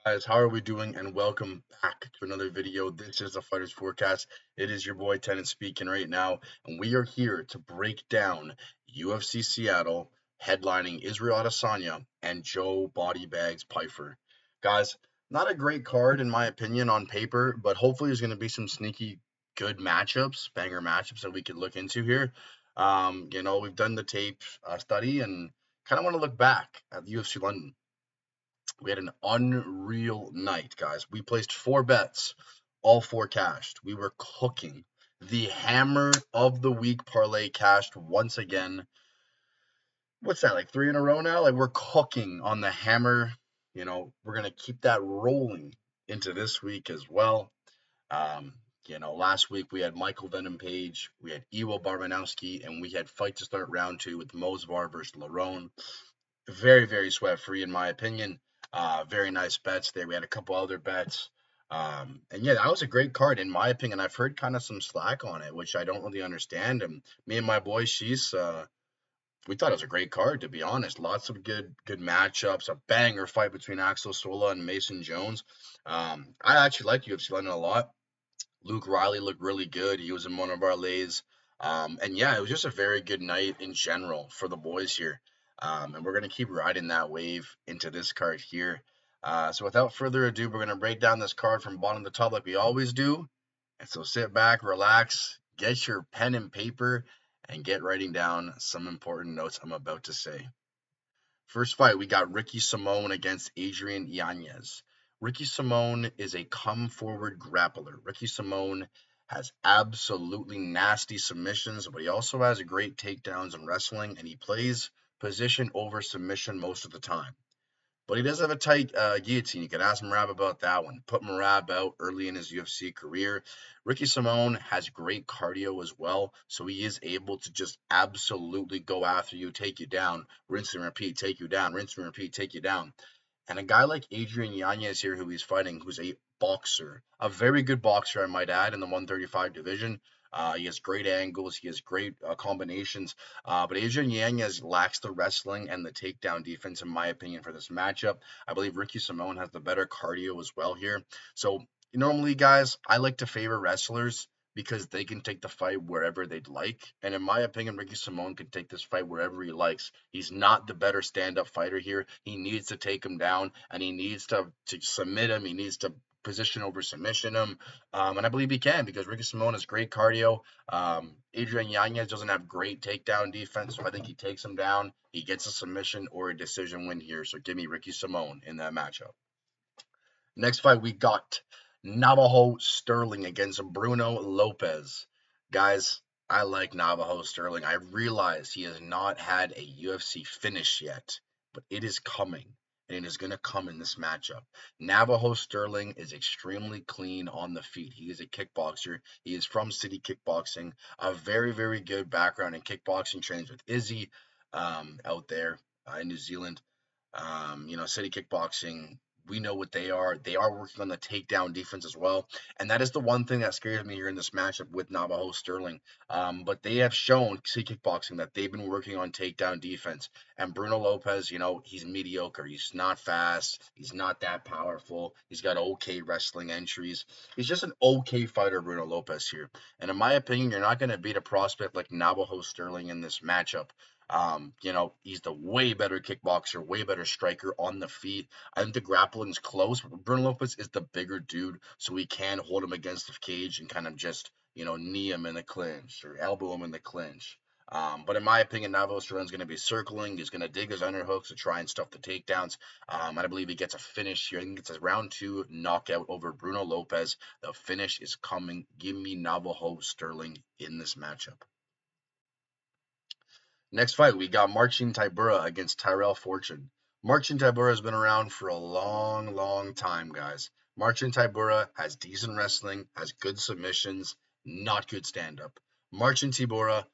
Guys, how are we doing? And welcome back to another video. This is the Fighters Forecast. It is your boy Tennant speaking right now, and we are here to break down UFC Seattle headlining Israel Adesanya and Joe Body Bags Pyfer. Guys, not a great card in my opinion on paper, but hopefully there's going to be some sneaky good matchups, banger matchups that we could look into here. We've done the tape study and kind of want to look back at the UFC London. We had an unreal night, guys. We placed 4 bets, all 4 cashed. We were cooking. The hammer of the week parlay cashed once again. What's that, like 3 in a row now? Like we're cooking on the hammer. We're going to keep that rolling into this week as well. Last week we had Michael Venom Page, we had Iwo Barmanowski, and we had fight to start round 2 with Mosvar versus Lerone. Very, very sweat free in my opinion. Very nice bets there. We had a couple other bets. And yeah, that was a great card in my opinion. I've heard kind of some slack on it, which I don't really understand. And me and my boy Shees, we thought it was a great card to be honest. Lots of good matchups. A banger fight between Axel Sola and Mason Jones. I actually like UFC London a lot. Luke Riley looked really good. He was in one of our lays. And yeah, it was just a very good night in general for the boys here. And we're going to keep riding that wave into this card here. So without further ado, we're going to break down this card from bottom to top like we always do. And so sit back, relax, get your pen and paper, and get writing down some important notes I'm about to say. First fight, we got Ricky Simone against Adrian Yanez. Ricky Simone is a come-forward grappler. Ricky Simone has absolutely nasty submissions, but he also has great takedowns in wrestling, and he plays position over submission most of the time. But he does have a tight guillotine. You can ask Marab about that one. Put Marab out early in his UFC career. Ricky Simone has great cardio as well, so he is able to just absolutely go after you, take you down, rinse and repeat, take you down, rinse and repeat, take you down. And a guy like Adrian Yanez here, who he's fighting, who's a boxer, a very good boxer, I might add, in the 135 division. He has great angles. He has great combinations. But Adrian Yanez lacks the wrestling and the takedown defense, in my opinion, for this matchup. I believe Ricky Simone has the better cardio as well here. So normally, guys, I like to favor wrestlers because they can take the fight wherever they'd like. And in my opinion, Ricky Simone can take this fight wherever he likes. He's not the better stand-up fighter here. He needs to take him down, and he needs to submit him. He needs to position over submission him. And I believe he can because Ricky Simone has great cardio. Adrian Yanez doesn't have great takedown defense, so I think he takes him down. He gets a submission or a decision win here. So give me Ricky Simone in that matchup. Next fight, we got Navajo Sterling against Bruno Lopez. Guys, I like Navajo Sterling. I realize he has not had a UFC finish yet, but it is coming, and it is going to come in this matchup. Navajo Sterling is extremely clean on the feet. He is a kickboxer. He is from City Kickboxing, a very, very good background in kickboxing, trains with Izzy out there in New Zealand. City Kickboxing, we know what they are. They are working on the takedown defense as well. And that is the one thing that scares me here in this matchup with Navajo Sterling. But they have shown, City Kickboxing, that they've been working on takedown defense. And Bruno Lopez, he's mediocre. He's not fast. He's not that powerful. He's got okay wrestling entries. He's just an okay fighter, Bruno Lopez here. And in my opinion, you're not going to beat a prospect like Navajo Sterling in this matchup. He's the way better kickboxer, way better striker on the feet. I think the grappling's close, but Bruno Lopez is the bigger dude, so he can hold him against the cage and kind of just, knee him in the clinch or elbow him in the clinch. But in my opinion, Navajo Sterling's going to be circling. He's going to dig his underhooks to try and stuff the takedowns. And I believe he gets a finish here. I think it's a round 2 knockout over Bruno Lopez. The finish is coming. Give me Navajo Sterling in this matchup. Next fight, we got Marcin Tybura against Tyrell Fortune. Marcin Tybura has been around for a long, long time, guys. Marcin Tybura has decent wrestling, has good submissions, not good stand-up. Marcin Tybura,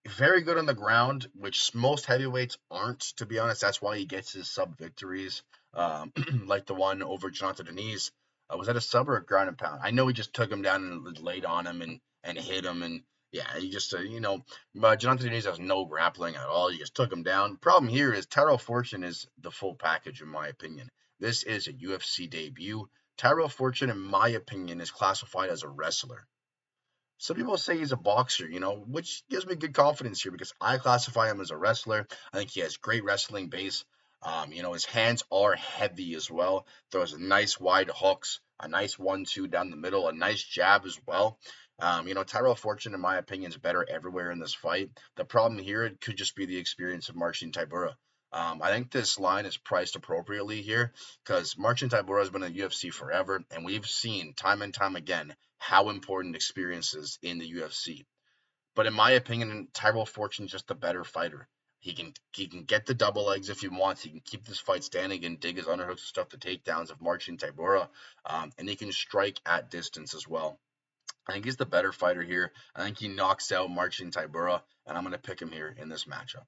very good on the ground, which most heavyweights aren't, to be honest. That's why he gets his sub victories, like the one over Jonathan Denise. Was that a sub or a ground and pound? I know he just took him down and laid on him and hit him, and Yeah, you just, Jonathan Nunez has no grappling at all. You just took him down. Problem here is Tyrell Fortune is the full package, in my opinion. This is a UFC debut. Tyrell Fortune, in my opinion, is classified as a wrestler. Some people say he's a boxer, which gives me good confidence here because I classify him as a wrestler. I think he has great wrestling base. His hands are heavy as well. Throws nice wide hooks, a nice 1-2 down the middle, a nice jab as well. Tyrell Fortune, in my opinion, is better everywhere in this fight. The problem here it could just be the experience of Marcin Tybura. I think this line is priced appropriately here because Marcin Tybura has been in the UFC forever, and we've seen time and time again how important experience is in the UFC. But in my opinion, Tyrell Fortune's just the better fighter. He can get the double legs if he wants. He can keep this fight standing and dig his underhooks and stuff the takedowns of Marcin Tybura, and he can strike at distance as well. I think he's the better fighter here. I think he knocks out Marcin Tybura, and I'm going to pick him here in this matchup.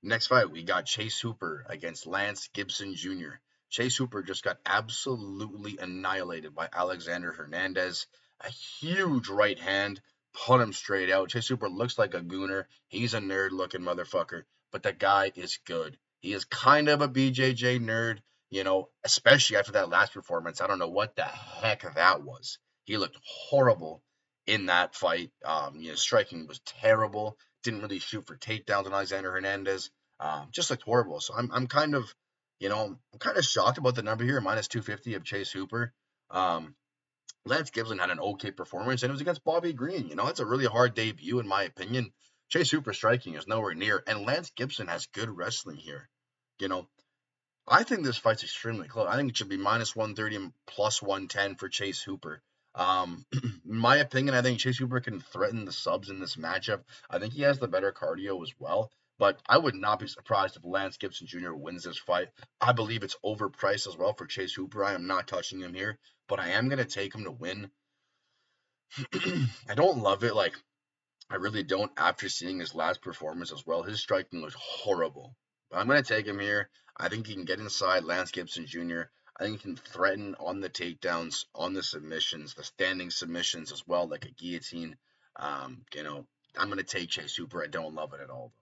Next fight, we got Chase Hooper against Lance Gibson Jr. Chase Hooper just got absolutely annihilated by Alexander Hernandez. A huge right hand, put him straight out. Chase Hooper looks like a gooner. He's a nerd looking motherfucker, but the guy is good. He is kind of a BJJ nerd, especially after that last performance. I don't know what the heck that was. He looked horrible in that fight. Striking was terrible. Didn't really shoot for takedowns on Alexander Hernandez. Just looked horrible. So I'm kind of, I'm kind of shocked about the number here, minus 250 of Chase Hooper. Lance Gibson had an okay performance, and it was against Bobby Green. It's a really hard debut, in my opinion. Chase Hooper striking is nowhere near, and Lance Gibson has good wrestling here. You know, I think this fight's extremely close. I think it should be minus 130 and plus 110 for Chase Hooper. In my opinion, I think Chase Hooper can threaten the subs in this matchup. I think he has the better cardio as well. But I would not be surprised if Lance Gibson Jr. wins this fight. I believe it's overpriced as well for Chase Hooper. I am not touching him here, but I am going to take him to win. I don't love it. I really don't after seeing his last performance as well. His striking was horrible. But I'm going to take him here. I think he can get inside Lance Gibson Jr. I think he can threaten on the takedowns, on the submissions, the standing submissions as well, like a guillotine. I'm going to take Chase Hooper. I don't love it at all.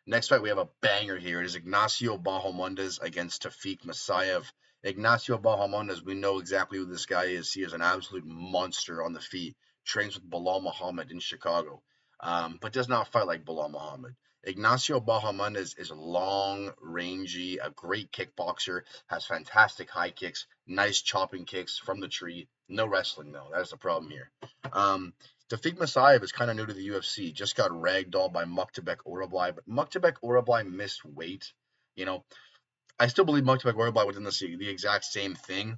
Next fight, we have a banger here. It is Ignacio Bahamondes against Tafik Masayev. Ignacio Bahamondes, we know exactly who this guy is. He is an absolute monster on the feet. Trains with Bilal Muhammad in Chicago, but does not fight like Bilal Muhammad. Ignacio Bahamondes is long, rangy, a great kickboxer, has fantastic high kicks, nice chopping kicks from the tree. No wrestling, though. That is the problem here. Tafik Masayev is kind of new to the UFC. Just got ragdolled by Muktabek Orablai, but Muktabek Orablai missed weight. I still believe Muktabek Orablai was in the exact same thing,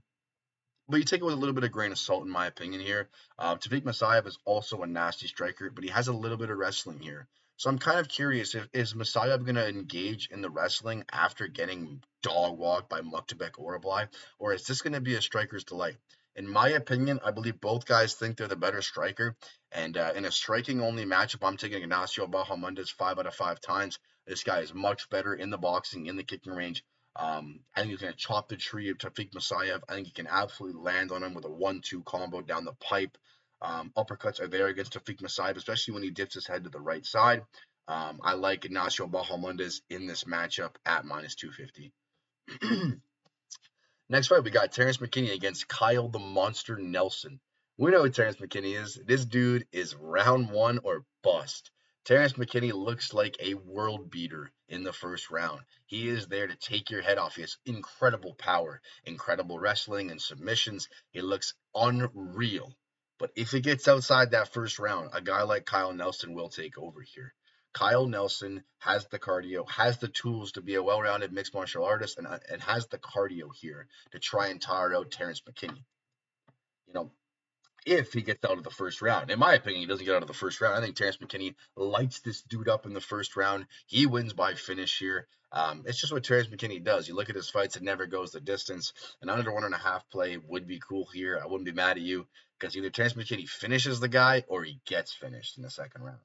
but you take it with a little bit of grain of salt, in my opinion here. Tafik Masayev is also a nasty striker, but he has a little bit of wrestling here. So I'm kind of curious, is Masayev going to engage in the wrestling after getting dog walked by Muktabek Orablai, or is this going to be a striker's delight? In my opinion, I believe both guys think they're the better striker. And in a striking-only matchup, I'm taking Ignacio Bahamondes 5 out of 5 times. This guy is much better in the boxing, in the kicking range. I think he's going to chop the tree of Tafik Masayev. I think he can absolutely land on him with a 1-2 combo down the pipe. Uppercuts are there against Tafik Masayev, especially when he dips his head to the right side. I like Ignacio Bahamondes in this matchup at minus 250. Next fight, we got Terrence McKinney against Kyle the Monster Nelson. We know who Terrence McKinney is. This dude is round one or bust. Terrence McKinney looks like a world beater in the first round. He is there to take your head off. He has incredible power, incredible wrestling and submissions. He looks unreal. But if he gets outside that first round, a guy like Kyle Nelson will take over here. Kyle Nelson has the cardio, has the tools to be a well-rounded mixed martial artist, and has the cardio here to try and tire out Terrence McKinney. If he gets out of the first round. In my opinion, he doesn't get out of the first round. I think Terrence McKinney lights this dude up in the first round. He wins by finish here. It's just what Terrence McKinney does. You look at his fights, it never goes the distance. An under 1.5 play would be cool here. I wouldn't be mad at you because either Terrence McKinney finishes the guy or he gets finished in the second round.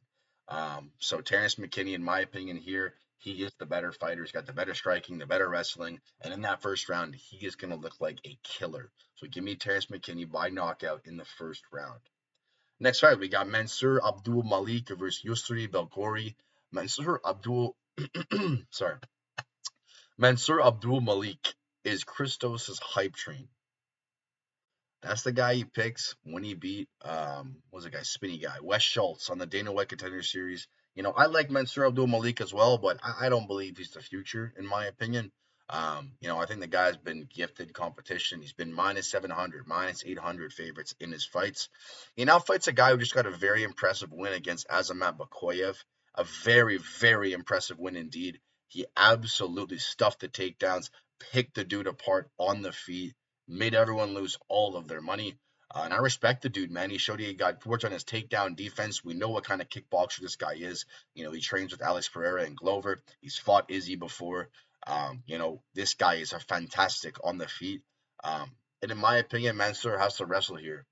So Terrence McKinney, in my opinion here, he is the better fighter. He's got the better striking, the better wrestling. And in that first round, he is going to look like a killer. So give me Terrence McKinney by knockout in the first round. Next fight, we got Mansour Abdul Malik versus Yusri Belgori. Mansour Abdul, sorry, Mansour Abdul Malik is Christos' hype train. That's the guy he picks when he beat what's the guy, spinny guy, Wes Schultz on the Dana White Contender Series. I like Mansour Abdul Malik as well, but I don't believe he's the future in my opinion. I think the guy's been gifted competition. He's been minus 700, minus 800 favorites in his fights. He now fights a guy who just got a very impressive win against Azamat Bakoyev. A very, very impressive win indeed. He absolutely stuffed the takedowns, picked the dude apart on the feet, made everyone lose all of their money. And I respect the dude, man. He showed he got worked on his takedown defense. We know what kind of kickboxer this guy is. He trains with Alex Pereira and Glover. He's fought Izzy before. This guy is a fantastic on the feet. And in my opinion, Mansour has to wrestle here.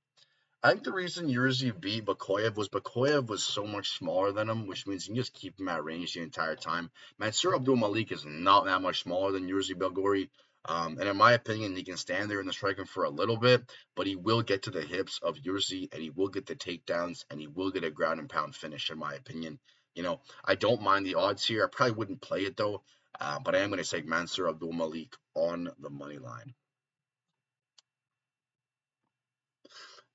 I think the reason Yurzy beat Bakoyev was so much smaller than him, which means you can just keep him at range the entire time. Mansour Abdul Malik is not that much smaller than Yurzy Belgori. And in my opinion, he can stand there in the striking for a little bit, but he will get to the hips of Yurzy, and he will get the takedowns, and he will get a ground and pound finish, in my opinion. I don't mind the odds here. I probably wouldn't play it, though, but I am going to take Mansour Abdul Malik on the money line.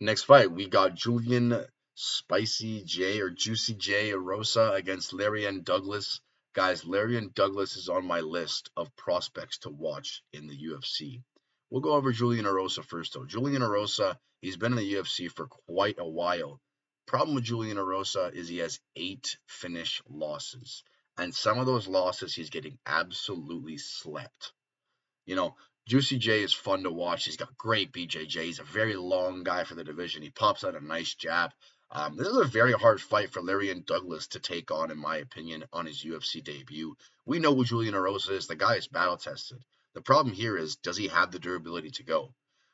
Next fight, we got Julian Spicy J or Juicy J Arosa against Larian Douglas. Guys, Larian Douglas is on my list of prospects to watch in the UFC. We'll go over Julian Arosa first, though. Julian Arosa, he's been in the UFC for quite a while. Problem with Julian Arosa is he has 8 finish losses. And some of those losses, he's getting absolutely slept. You know, Juicy J is fun to watch. He's got great BJJ. He's a very long guy for the division. He pops out a nice jab. This is a very hard fight for Larian Douglas to take on, in my opinion, on his UFC debut. We know who Julian Arosa is. The guy is battle tested. The problem here is, does he have the durability to go?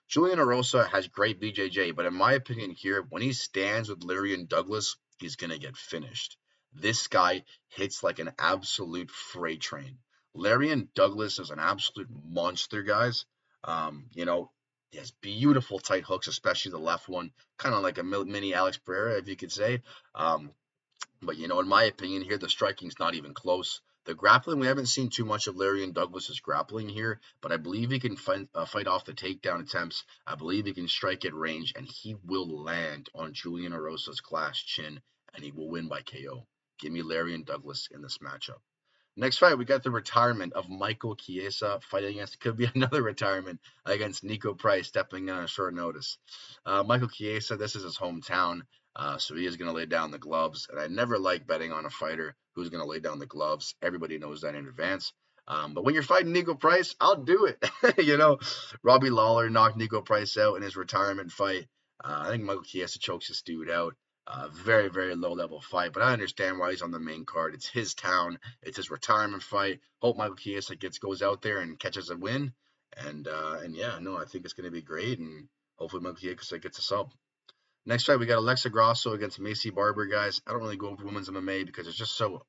Julian Arosa has great BJJ, but in my opinion here, when he stands with Larian Douglas, he's going to get finished. This guy hits like an absolute freight train. Larian Douglas is an absolute monster, guys. He has beautiful tight hooks, especially the left one, kind of like a mini Alex Pereira, if you could say. But in my opinion, here the striking's not even close. The grappling, we haven't seen too much of Larian Douglas's grappling here, but I believe he can fight off the takedown attempts. I believe he can strike at range, and he will land on Julian Arosa's glass chin, and he will win by KO. Give me Larian Douglas in this matchup. Next fight, we got the retirement of Michael Chiesa fighting against, could be another retirement against Nico Price, stepping in on short notice. Michael Chiesa, this is his hometown, so he is going to lay down the gloves. And I never like betting on a fighter who's going to lay down the gloves. Everybody knows that in advance. But when you're fighting Nico Price, I'll do it. Robbie Lawler knocked Nico Price out in his retirement fight. I think Michael Chiesa chokes this dude out. Very, very low level fight, but I understand why he's on the main card. It's his town. It's his retirement fight. Hope Michael Chiesa goes out there and catches a win. And yeah, no, I think it's going to be great. And hopefully Michael Chiesa gets a sub. Next fight, we got Alexa Grasso against Macy Barber, guys. I don't really go over women's MMA because it's just so,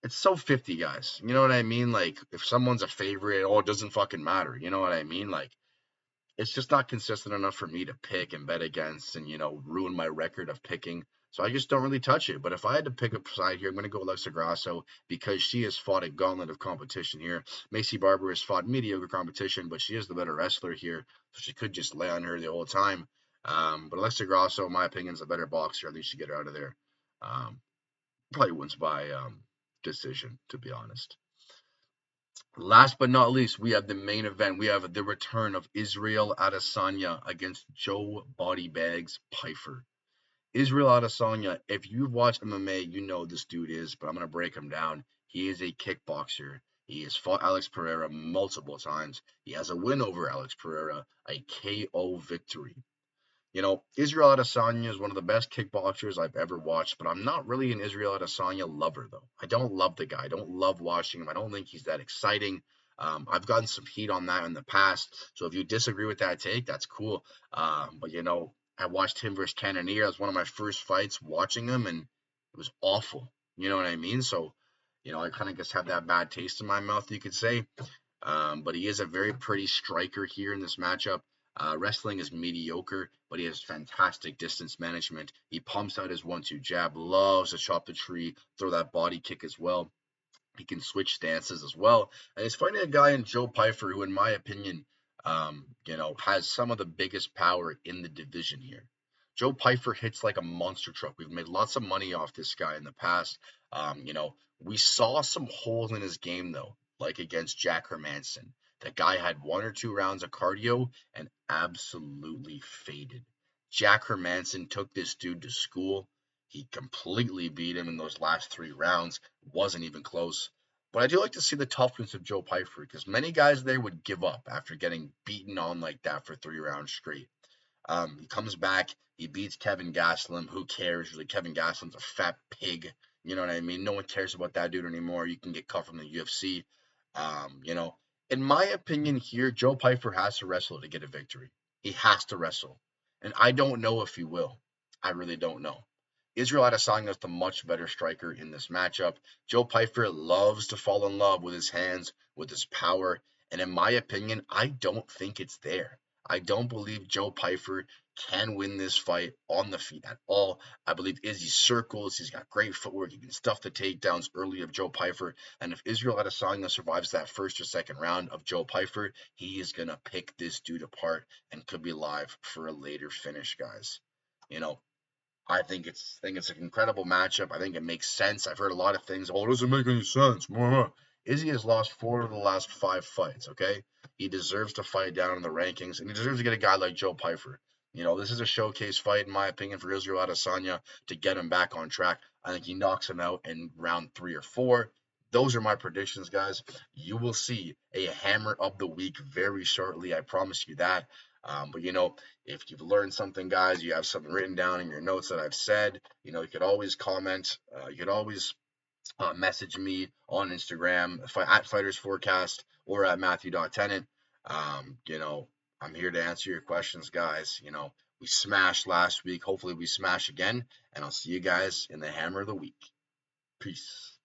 it's so 50, guys. You know what I mean? Like, if someone's a favorite, it doesn't fucking matter. You know what I mean? Like, it's just not consistent enough for me to pick and bet against and, ruin my record of picking. So I just don't really touch it. But if I had to pick a side here, I'm going to go Alexa Grasso because she has fought a gauntlet of competition here. Macy Barber has fought mediocre competition, but she is the better wrestler here. So she could just lay on her the whole time. But Alexa Grasso, in my opinion, is a better boxer. I think she should get her out of there. Probably wins by decision, to be honest. Last but not least, we have the main event. We have the return of Israel Adesanya against Joe Bodybags Pyfer. Israel Adesanya, if you've watched MMA, you know this dude is, but I'm going to break him down. He is a kickboxer. He has fought Alex Pereira multiple times. He has a win over Alex Pereira, a KO victory. Israel Adesanya is one of the best kickboxers I've ever watched, but I'm not really an Israel Adesanya lover, though. I don't love the guy. I don't love watching him. I don't think he's that exciting. I've gotten some heat on that in the past, so if you disagree with that take, that's cool. But, I watched him versus Cannonier. It was one of my first fights watching him, and it was awful. You know what I mean? So, I kind of just have that bad taste in my mouth, you could say. But he is a very pretty striker here in this matchup. Wrestling is mediocre, but he has fantastic distance management. He pumps out his 1-2 jab, loves to chop the tree, throw that body kick as well. He can switch stances as well. And he's fighting a guy in Joe Pyfer who, in my opinion, has some of the biggest power in the division here. Joe Pyfer hits like a monster truck. We've made lots of money off this guy in the past. We saw some holes in his game though, like against Jack Hermanson. That guy had 1 or 2 rounds of cardio and absolutely faded. Jack Hermanson took this dude to school. He completely beat him in those last 3 rounds. Wasn't even close. But I do like to see the toughness of Joe Pyfer because many guys there would give up after getting beaten on like that for 3 rounds straight. He comes back, he beats Kevin Gastelum. Who cares? Really, Kevin Gastelum's a fat pig. You know what I mean? No one cares about that dude anymore. You can get cut from the UFC. Um, you know, in my opinion, here Joe Pyfer has to wrestle to get a victory. He has to wrestle, and I don't know if he will. I really don't know. Israel Adesanya is the much better striker in this matchup. Joe Pyfer loves to fall in love with his hands, with his power, and in my opinion, I don't think it's there. I don't believe Joe Pyfer can win this fight on the feet at all. I believe Izzy circles. He's got great footwork. He can stuff the takedowns early of Joe Pyfer. And if Israel Adesanya survives that first or second round of Joe Pyfer, he is going to pick this dude apart and could be live for a later finish, guys. You know, I think it's an incredible matchup. I think it makes sense. I've heard a lot of things. Oh, it doesn't make any sense. Izzy has lost 4 of the last 5 fights. Okay, he deserves to fight down in the rankings, and he deserves to get a guy like Joe Pyfer. This is a showcase fight, in my opinion, for Israel Adesanya to get him back on track. I think he knocks him out in round 3 or 4. Those are my predictions, guys. You will see a hammer of the week very shortly. I promise you that. But if you've learned something, guys, you have something written down in your notes that I've said, you could always comment. You could always message me on Instagram at Fighters Forecast or at Matthew.Tennant. Um, you know, I'm here to answer your questions, guys. We smashed last week. Hopefully, we smash again. And I'll see you guys in the Hammer of the Week. Peace.